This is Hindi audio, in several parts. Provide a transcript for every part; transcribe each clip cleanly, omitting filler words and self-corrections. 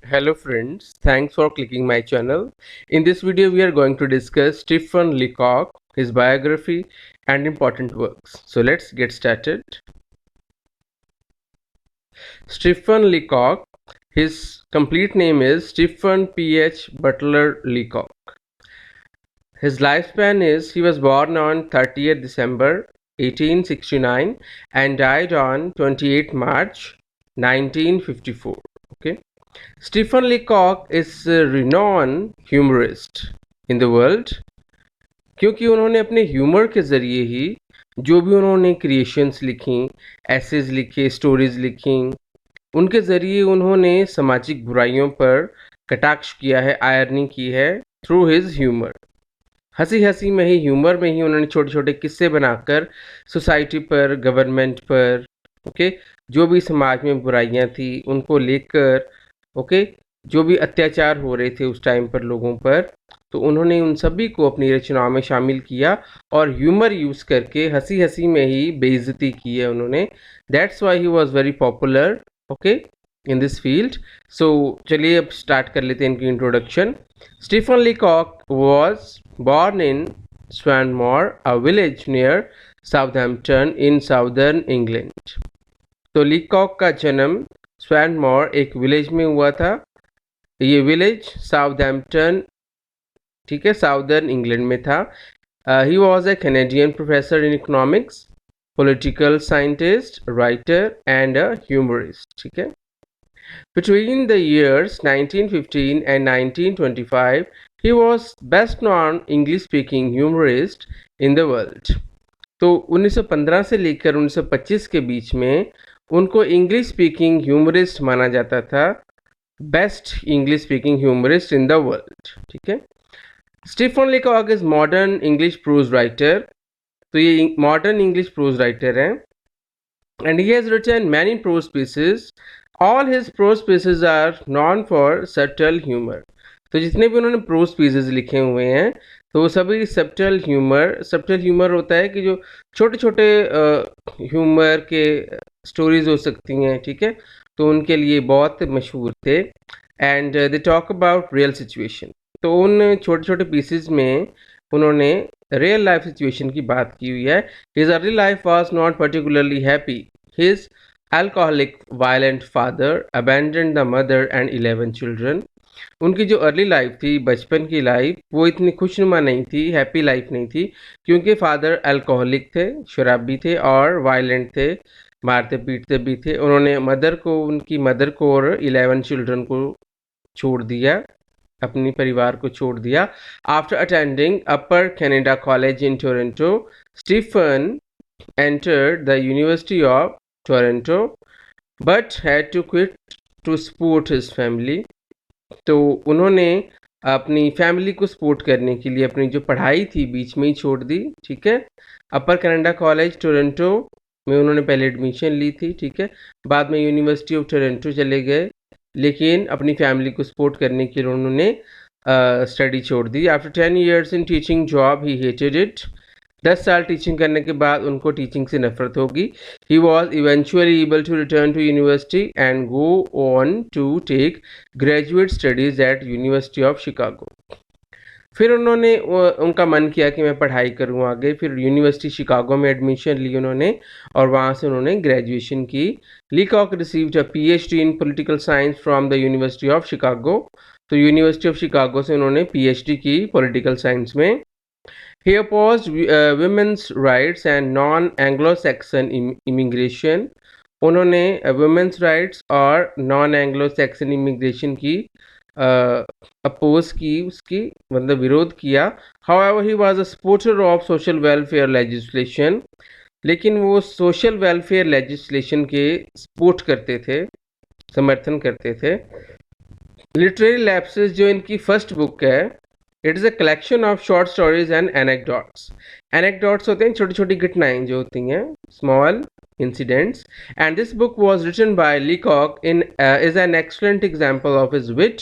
Hello friends, thanks for clicking my channel. In this video we are going to discuss Stephen Leacock, his biography and important works. So let's get started. Stephen Leacock, his complete name is Stephen P.H. Butler Leacock. His lifespan is he was born on 30th December 1869 and died on 28th March 1954. Okay. Stephen Leacock is a renowned humorist in the world क्योंकि उन्होंने अपने ह्यूमर के ज़रिए ही जो भी उन्होंने क्रिएशंस लिखी, एसेज लिखे, स्टोरीज लिखी, उनके ज़रिए उन्होंने सामाजिक बुराइयों पर कटाक्ष किया है, आयरनी की है थ्रू हिज ह्यूमर. हंसी हंसी में ही, ह्यूमर में ही उन्होंने छोटे छोटे किस्से बनाकर सोसाइटी पर, गवर्नमेंट पर, ओके, जो भी समाज में बुराइयां थी उनको लेकर, ओके, जो भी अत्याचार हो रहे थे उस टाइम पर लोगों पर, तो उन्होंने उन सभी को अपनी रचनाओं में शामिल किया और ह्यूमर यूज़ करके हंसी हंसी में ही बेइज्जती की है उन्होंने. That's why he was very popular, okay, in this field. So चलिए अब स्टार्ट कर लेते हैं इनकी introduction. Stephen Leacock was born in Swanmore, a village near Southampton in southern England. तो लीकॉक का जन्म स्वैनमोर एक विलेज में हुआ था. ये विलेज साउथहैम्पटन, ठीक है, साउदर्न इंग्लैंड में था. He was a Canadian professor in economics, political scientist, writer and a humourist. ठीक है. Between the years 1915 and 1925, he was best known English-speaking humorist in the world. तो 1915 से लेकर 1925 के बीच में उनको इंग्लिश स्पीकिंग ह्यूमरिस्ट माना जाता था, best English speaking humorist in the world. ठीक है. Stephen Leacock is modern English prose writer. तो ये मॉडर्न इंग्लिश प्रोज राइटर हैं and he has written many prose pieces. All his prose pieces are known for subtle humor. तो जितने भी उन्होंने प्रोज पीसेस लिखे हुए हैं तो वो सभी सबटल ह्यूमर होता है कि जो छोटे छोटे ह्यूमर के स्टोरीज हो सकती हैं. ठीक है. तो उनके लिए बहुत मशहूर थे and they talk about real situation. तो उन छोटे छोटे पीसेस में उन्होंने रियल लाइफ सिचुएशन की बात की हुई है. His early life was not particularly happy. His alcoholic violent father abandoned the mother and 11 children. उनकी जो अर्ली लाइफ थी, बचपन की लाइफ, वो इतनी खुशनुमा नहीं थी, हैप्पी लाइफ नहीं थी, क्योंकि फादर अल्कोहलिक थे, शराबी थे और वायलेंट थे, मारते पीटते भी थे. उन्होंने उनकी मदर को और 11 चिल्ड्रन को छोड़ दिया, अपनी परिवार को छोड़ दिया. After attending Upper Canada College in Toronto, Stephen entered the University of Toronto but had to quit to support his family. तो उन्होंने अपनी फैमिली को सपोर्ट करने के लिए अपनी जो पढ़ाई थी बीच में ही छोड़ दी. ठीक है. अपर कनाडा कॉलेज टोरंटो में उन्होंने पहले एडमिशन ली थी. ठीक है. बाद में यूनिवर्सिटी ऑफ टोरंटो चले गए, लेकिन अपनी फैमिली को सपोर्ट करने के लिए उन्होंने स्टडी छोड़ दी. After 10 years in teaching job he hated it. 10 साल टीचिंग करने के बाद उनको टीचिंग से नफरत होगी. He was eventually able to return to university and go on to take graduate studies at University of Chicago. फिर उन्होंने उनका मन किया कि मैं पढ़ाई करूँ आगे. फिर यूनिवर्सिटी शिकागो में एडमिशन ली उन्होंने और वहाँ से उन्होंने ग्रेजुएशन की. लीकॉक received a PhD in political science from the university of Chicago. तो यूनिवर्सिटी ऑफ शिकागो से उन्होंने PhD की पॉलिटिकल साइंस में. He opposed women's rights and non-Anglo-Saxon immigration. उन्होंने women's rights और non-Anglo-Saxon immigration की अपोज की, उसकी मतलब विरोध किया. However, he was a supporter of social welfare legislation. लेकिन वो सोशल वेलफेयर लेजिस्लेशन के सपोर्ट करते थे, समर्थन करते थे. लिटरेरी लैप्सेस जो इनकी फर्स्ट बुक है, it is a collection of short stories and anecdotes. Anecdotes होते हैं छोटी छोटी घटनाएं जो होती हैं, small incidents. And this book was written by Leacock in is an excellent example of his wit,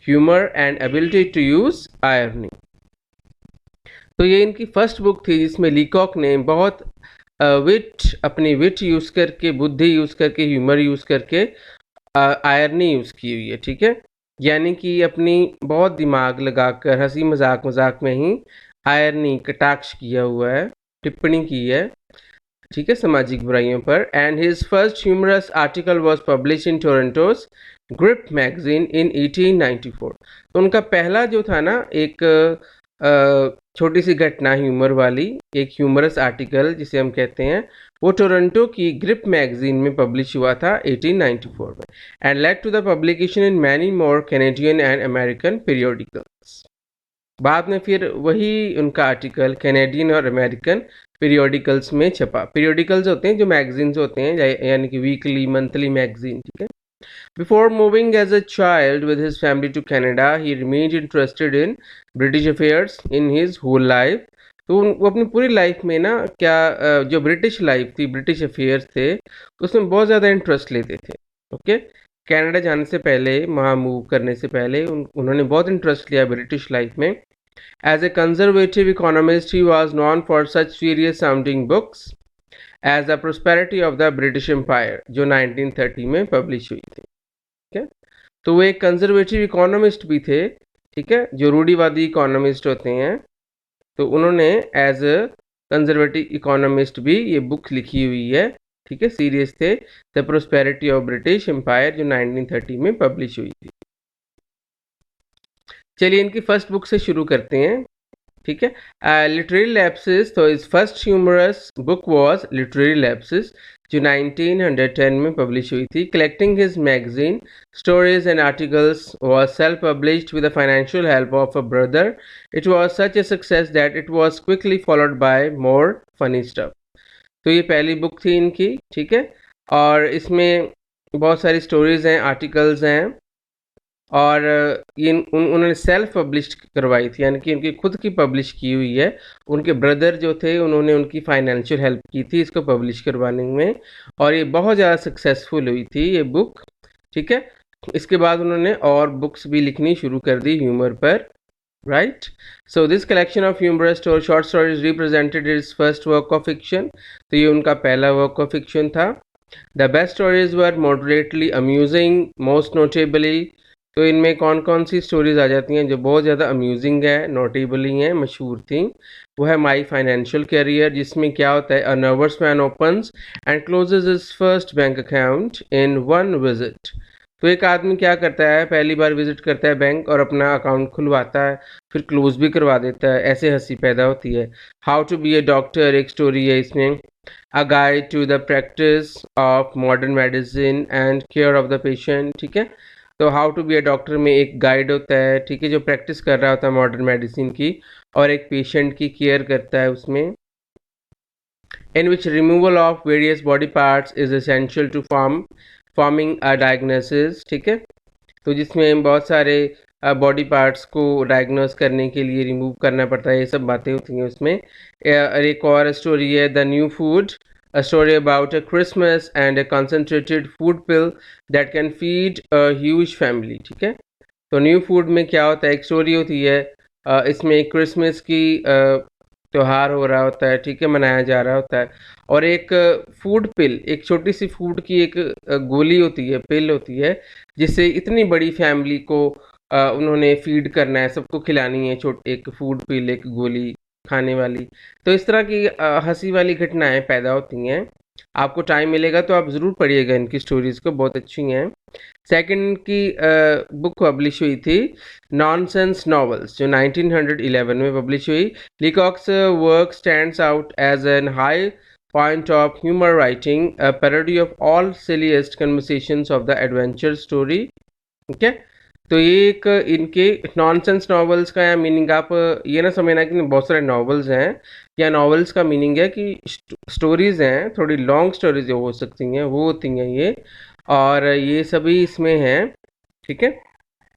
humour and ability to use irony. तो ये इनकी फर्स्ट बुक थी जिसमें लीकॉक ने बहुत अपनी विट यूज़ करके, बुद्धि यूज़ करके, ह्यूमर यूज़ करके आयरनी यूज़ की हुई है. ठीक है. यानी कि अपनी बहुत दिमाग लगाकर हंसी मजाक में ही आयरनी कटाक्ष किया हुआ है, टिप्पणी की है, ठीक है, सामाजिक बुराइयों पर। And his first humorous article was publish in Toronto's Grip magazine in 1894। तो उनका पहला जो था ना एक छोटी सी घटना ह्यूमर वाली, एक ह्यूमरस आर्टिकल जिसे हम कहते हैं, वो टोरंटो की ग्रिप मैगजीन में पब्लिश हुआ था 1894 में, and led to the publication in many more Canadian and American periodicals. बाद में फिर वही उनका आर्टिकल कैनेडियन और अमेरिकन पीरियोडिकल्स में छपा। पीरियोडिकल्स होते हैं जो मैगजीन्स होते हैं, यानी कि वीकली मंथली मैगजीन, ठीक है। Before moving as a child with his family to Canada, he remained interested in British affairs in his whole life. तो वो अपनी पूरी लाइफ में ना क्या जो ब्रिटिश लाइफ थी, ब्रिटिश अफेयर्स थे, उसमें बहुत ज़्यादा इंटरेस्ट लेते थे। ओके, कनाडा जाने से पहले, वहाँ मूव करने से पहले उन्होंने बहुत इंटरेस्ट लिया ब्रिटिश लाइफ में। As a conservative economist, he was known for such serious sounding books as The Prosperity of the British Empire, जो 1930 में पब्लिश हुई थी। ठीक है, तो वो एक कंजर्वेटिव इकोनॉमिस्ट भी थे, ठीक है, जो रूढ़िवादी इकोनॉमिस्ट होते हैं। तो उन्होंने एज अ कंजर्वेटिव इकोनॉमिस्ट भी ये बुक लिखी हुई है, ठीक है, सीरीज थे the prosperity of British Empire, जो 1930 में पब्लिश हुई थी। चलिए इनकी फर्स्ट बुक से शुरू करते हैं, ठीक है। लिटरेरी लैप्सेस, तो इस first humorous book was Literary Lapses, जो 1910 में पब्लिश हुई थी। Collecting his magazine stories and articles was self published with the financial help of a brother. It was such a success that it was quickly followed by more funny stuff. तो ये पहली बुक थी इनकी, ठीक है, और इसमें बहुत सारी स्टोरीज हैं, आर्टिकल्स हैं, और ये उन्होंने सेल्फ पब्लिश करवाई थी, यानी कि उनकी खुद की पब्लिश की हुई है। उनके ब्रदर जो थे उन्होंने उनकी फाइनेंशियल हेल्प की थी इसको पब्लिश करवाने में, और ये बहुत ज़्यादा सक्सेसफुल हुई थी ये बुक, ठीक है। इसके बाद उन्होंने और बुक्स भी लिखनी शुरू कर दी ह्यूमर पर, right. So this collection of humorous short stories represented is first work of fiction. तो ये उनका पहला वर्क ऑफ फिक्शन था। The best stories were moderately amusing, most notably. तो इनमें कौन कौन सी स्टोरीज आ जाती हैं जो बहुत ज़्यादा अम्यूजिंग है, नोटेबली हैं, मशहूर थी? वो है माई फाइनेंशियल कैरियर, जिसमें क्या होता है, a nervous man opens and closes his first bank account in one visit. तो एक आदमी क्या करता है, पहली बार विजिट करता है बैंक और अपना अकाउंट खुलवाता है, फिर क्लोज भी करवा देता है, ऐसे हंसी पैदा होती है। How to be a doctor एक स्टोरी है इसमें। A guide to the practice of modern medicine and care of the patient, ठीक है। तो how to be a doctor में एक गाइड होता है, ठीक है, जो प्रैक्टिस कर रहा होता है मॉडर्न मेडिसिन की, और एक पेशेंट की केयर करता है उसमें। In which removal of various body parts is essential to forming a diagnosis, ठीक है। तो जिसमें बहुत सारे बॉडी पार्ट्स को डायग्नोस करने के लिए रिमूव करना पड़ता है, ये सब बातें होती हैं उसमें। एक और स्टोरी है the new food, a story about a Christmas and a concentrated food pill that can feed a huge family, ठीक है। तो न्यू फूड में क्या होता है, एक स्टोरी होती है, इसमें क्रिसमस की त्यौहार हो रहा होता है, ठीक है, मनाया जा रहा होता है, और एक फूड पिल, एक छोटी सी फूड की एक गोली होती है, पिल होती है, जिससे इतनी बड़ी फैमिली को उन्होंने फीड करना है, सबको खिलानी है, एक फूड पिल, एक गोली खाने वाली। तो इस तरह की हंसी वाली घटनाएं पैदा होती हैं। आपको टाइम मिलेगा तो आप ज़रूर पढ़िएगा इनकी स्टोरीज़ को, बहुत अच्छी हैं। सेकंड की बुक पब्लिश हुई थी नॉनसेंस नॉवेल्स, जो 1911 में पब्लिश हुई। Leacock's work stands out as an high point of humour writing, a parody of all silliest conversations of the adventure story, ठीक है। तो ये एक इनके नॉनसेंस नॉवेल्स का मीनिंग आप ये ना समझना कि बहुत सारे नॉवेल्स हैं, या नॉवेल्स का मीनिंग है कि स्टोरीज़ हैं, थोड़ी लॉन्ग स्टोरीज जो हो सकती हैं वो होती हैं ये, और ये सभी इसमें हैं, ठीक है।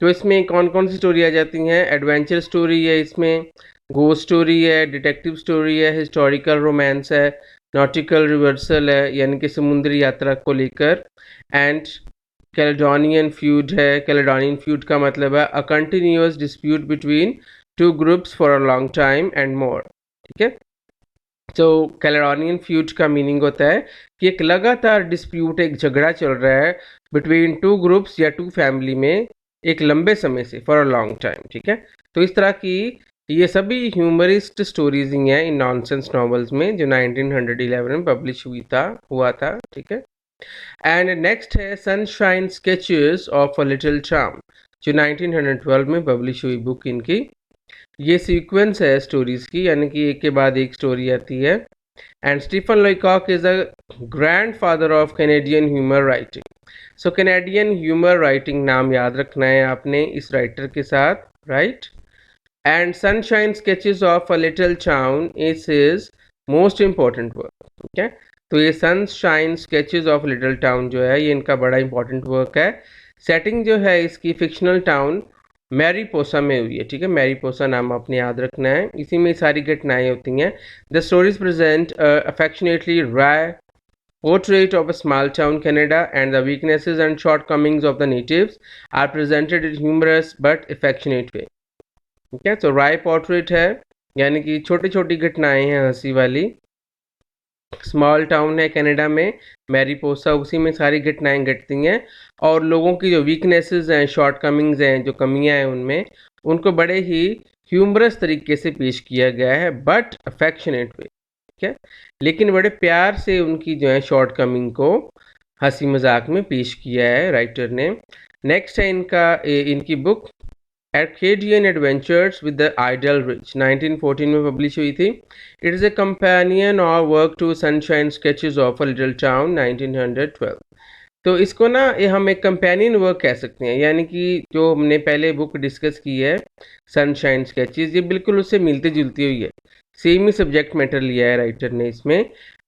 तो इसमें कौन कौन सी स्टोरी आ जाती हैं, एडवेंचर स्टोरी है इसमें, घोस्ट स्टोरी है, डिटेक्टिव स्टोरी है, हिस्टोरिकल रोमांस है, नॉटिकल रिवर्सल है, यानी कि समुद्री यात्रा को लेकर, एंड कैलेडोनियन फ्यूड है। कैलेडोनियन फ्यूड का मतलब है a continuous dispute between two groups for a long time and more, ठीक है। तो कैलेडोनियन फ्यूड का मीनिंग होता है कि एक लगातार डिस्प्यूट, एक झगड़ा चल रहा है बिटवीन टू ग्रुप्स या टू फैमिली में एक लंबे समय से, फॉर अ लॉन्ग टाइम, ठीक है। तो इस तरह की ये सभी ह्यूमरिस्ट स्टोरीज ही हैं इन नॉनसेंस नॉवेल्स में जो 1911 में पब्लिश हुआ था, ठीक है। एंड नेक्स्ट है sunshine Sketches of a Little Town, जो 1912 में पब्लिश हुई बुक इनकी। ये सीक्वेंस है स्टोरीज की, यानी कि एक के बाद एक स्टोरी आती है। And Stephen Leacock is a grandfather of Canadian humour writing. So Canadian humour writing नाम याद रखना है आपने इस राइटर के साथ, right. And Sunshine Sketches of a Little Town is his most important work, ठीक है। तो ये Sunshine Sketches of Little Town जो है ये इनका बड़ा इंपॉर्टेंट वर्क है। सेटिंग जो है इसकी फिक्शनल टाउन मैरीपोसा में हुई है, ठीक है। मैरीपोसा नाम आपने याद रखना है, इसी में सारी घटनाएं होती हैं। The stories present affectionately dry portrait of a small town Canada, and the weaknesses and shortcomings of the natives are presented in humorous but affectionate way, ठीक है। तो राय पोर्ट्रेट है, यानी कि छोटी छोटी घटनाएं हैं हंसी वाली। स्मॉल टाउन है कनाडा में मैरीपोसा, उसी में सारी घटनाएं घटती हैं, और लोगों की जो वीकनेसेस हैं, शॉर्टकमिंग्स हैं, जो कमियां हैं उनमें, उनको बड़े ही ह्यूमरस तरीके से पेश किया गया है, बट अफेक्शनेट वे, ठीक है। लेकिन बड़े प्यार से उनकी जो है शॉर्टकमिंग को हंसी मजाक में पेश किया है राइटर ने। नेक्स्ट है इनकी book Arcadian Adventures with the Idle Rich, 1914 में पब्लिश हुई थी। इट इज़ ए कंपेनियन और work to Sunshine Sketches of a Little Town, 1912। तो इसको ना ये हम एक कंपेनियन वर्क कह सकते हैं, यानी कि जो हमने पहले बुक डिस्कस की है सनशाइन स्केचेस, ये बिल्कुल उससे मिलती जुलती हुई है, सेम ही सब्जेक्ट मैटर लिया है राइटर ने इसमें।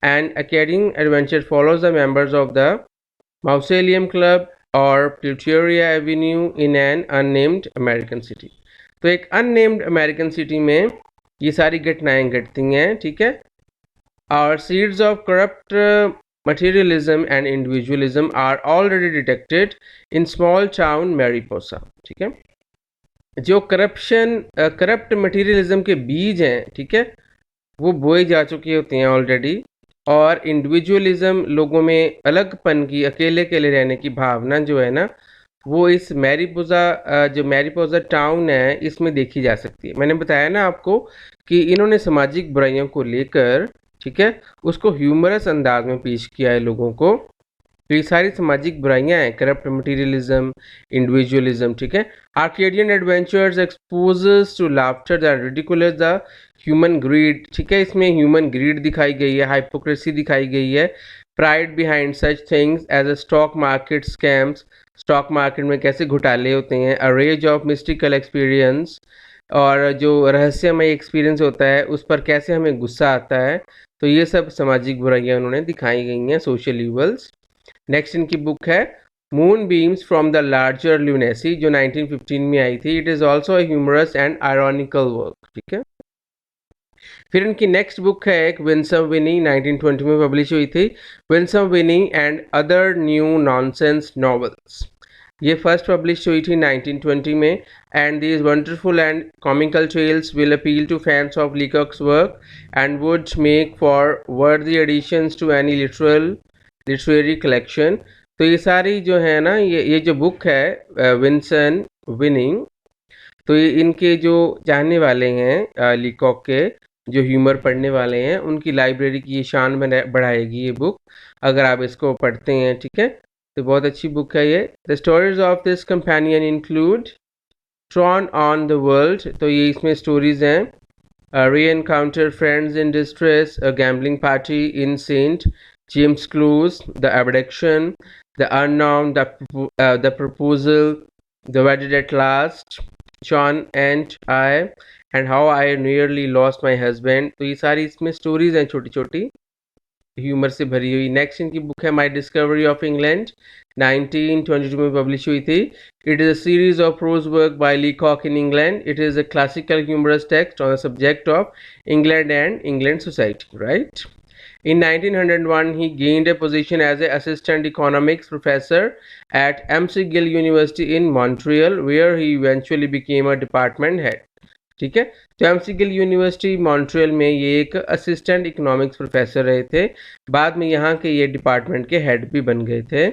And Arcadian Adventure follows the members of the Mausoleum Club और Plutoria Avenue in an unnamed American city. तो एक अननेम्ड अमेरिकन सिटी में ये सारी घटनाएं घटती हैं, ठीक है। और seeds of corrupt materialism and individualism are already detected in small town Mariposa, ठीक है। जो करप्ट मटेरियलिज्म के बीज हैं, ठीक है, वो बोए जा चुके होते हैं ऑलरेडी, और इंडिविजुअलिज्म, लोगों में अलगपन की, अकेले अकेले रहने की भावना जो है ना, वो इस मैरीपोसा टाउन है इसमें देखी जा सकती है। मैंने बताया ना आपको कि इन्होंने सामाजिक बुराइयों को लेकर, ठीक है, उसको ह्यूमरस अंदाज में पेश किया है लोगों को। तो ये सारी सामाजिक बुराइयां हैं, करप्ट मटेरियलिज्म, इंडिविजुअलिज्म, ठीक है। Arcadian Adventures exposes to laughter the ridiculous the human greed, ठीक है। इसमें ह्यूमन ग्रीड दिखाई गई है, हाइपोक्रेसी दिखाई गई है, pride behind such things as a stock market scams, stock market में कैसे घोटाले होते हैं, a rage of mystical experience, और जो रहस्यमय एक्सपीरियंस होता है उस पर कैसे हमें गुस्सा आता है। तो ये सब सामाजिक बुराइयां उन्होंने दिखाई गई हैं, सोशल इवल्स। नेक्स्ट इनकी बुक है moon beams from the larger lunacy, जो 1915 में आई थी। It is also humorous and ironical work, ठीक है। फिर इनकी नेक्स्ट बुक है एक विंसम विनी, 1920 में पब्लिश हुई थी, Winsome Winnie and other new nonsense novels. ये फर्स्ट पब्लिश हुई थी 1920 में। And these wonderful and comical tales will appeal to fans of Leacock's work and would make for worthy editions to any literary collection. तो ये सारी जो है ना, ये जो बुक है विंसन विनिंग, तो ये इनके जो चाहने वाले हैं लीकॉक के, जो ह्यूमर पढ़ने वाले हैं, उनकी लाइब्रेरी की ये शान बढ़ाएगी ये बुक, अगर आप इसको पढ़ते हैं, ठीक है। तो बहुत अच्छी बुक है ये। The stories of this companion include tron on the world, तो ये इसमें स्टोरीज हैं, reencounter friends in distress, a gambling party in saint James clubs, the abduction, the unknown, the proposal, the wedded at last, Sean and I, and how I nearly lost my husband। तो ये सारी इसमें स्टोरीज हैं छोटी छोटी, ह्यूमर से भरी हुई। नेक्स्ट इनकी बुक है माई डिस्कवरी ऑफ इंग्लैंड, 1922 में पब्लिश हुई थी। It is a series of prose work by Leacock in England. It is a classical humorous text on the subject of England and England society, right. In 1901, he gained a position as an assistant economics professor at McGill University in Montreal, where he eventually became a department head, ठीक है। तो McGill यूनिवर्सिटी मॉन्ट्रियल में ये एक असिस्टेंट इकोनॉमिक्स प्रोफेसर रहे थे, बाद में यहाँ के ये डिपार्टमेंट के हेड भी बन गए थे।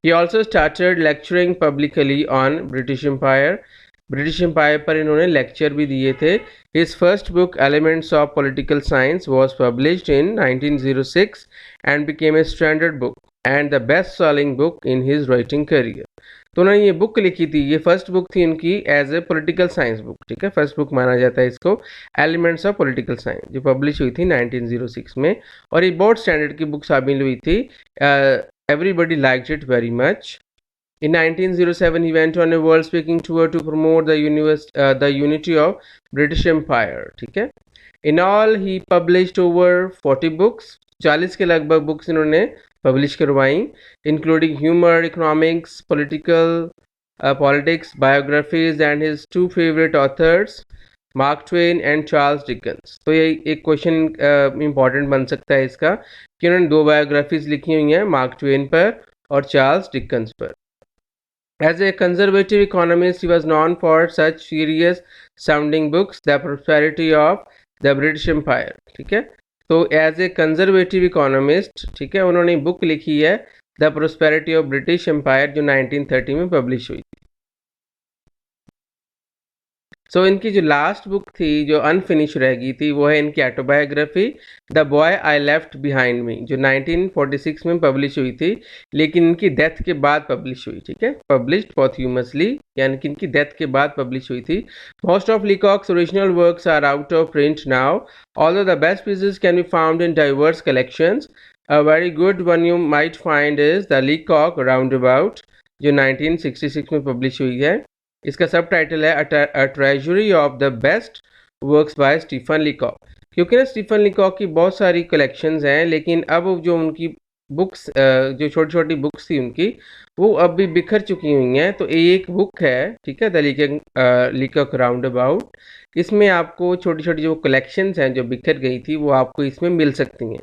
He also started lecturing publicly on British Empire. British Empire पर इन्होंने लेक्चर भी दिए थे. His first book Elements of Political Science was published in 1906 and became a standard book and the best selling book in his writing career. तो उन्होंने ये बुक लिखी थी, ये फर्स्ट बुक थी उनकी as a political science book. ठीक है, फर्स्ट बुक माना जाता है इसको, एलिमेंट्स ऑफ पॉलिटिकल साइंस, जो पब्लिश हुई थी 1906 में, और ये बहुत स्टैंडर्ड की बुक साबित हुई थी. Everybody liked it very much. In 1907, he went on a world-speaking tour to promote the unity of British Empire. ठीक है. In all, he published over 40 books. 40 के लगभग बुक्स इन्होंने पब्लिश करवाई, including humour, economics, politics, biographies and his two favourite authors Mark Twain and Charles Dickens. तो ये एक क्वेश्चन इंपॉर्टेंट बन सकता है इसका कि उन्होंने 2 बायोग्राफीज लिखी हुई हैं, मार्क ट्वेन पर और चार्ल्स डिकन्स पर. As a conservative economist, he was known for such serious sounding books, The Prosperity of the British Empire. ठीक है, तो एज ए कंजर्वेटिव इकोनॉमिस्ट, ठीक है, उन्होंने बुक लिखी है the prosperity of British Empire, जो 1930 में पब्लिश हुई थी. सो इनकी जो लास्ट बुक थी जो अनफिनिश रह गई थी वो है इनकी autobiography the boy I left behind me, जो 1946 में पब्लिश हुई थी, लेकिन इनकी डेथ के बाद पब्लिश हुई. ठीक है, पब्लिश्ड पॉथ्यूमसली, यानी कि इनकी डेथ के बाद पब्लिश हुई थी. Most of Leacock's original works are out of print now, although the best pieces can be found in diverse collections. A very good one you might find is the Leacock Roundabout, जो 1966 में पब्लिश हुई है. इसका सब टाइटल है a treasury of the best works by Stephen Leacock. क्योंकि ना स्टीफन लीकॉक की बहुत सारी कलेक्शंस हैं, लेकिन अब जो उनकी बुक्स जो छोटी छोटी बुक्स थी उनकी, वो अब भी बिखर चुकी हुई हैं. तो एक बुक है, ठीक है, द लीकॉक राउंड अबाउट. इसमें आपको छोटी छोटी जो कलेक्शंस हैं जो बिखर गई थी वो आपको इसमें मिल सकती हैं.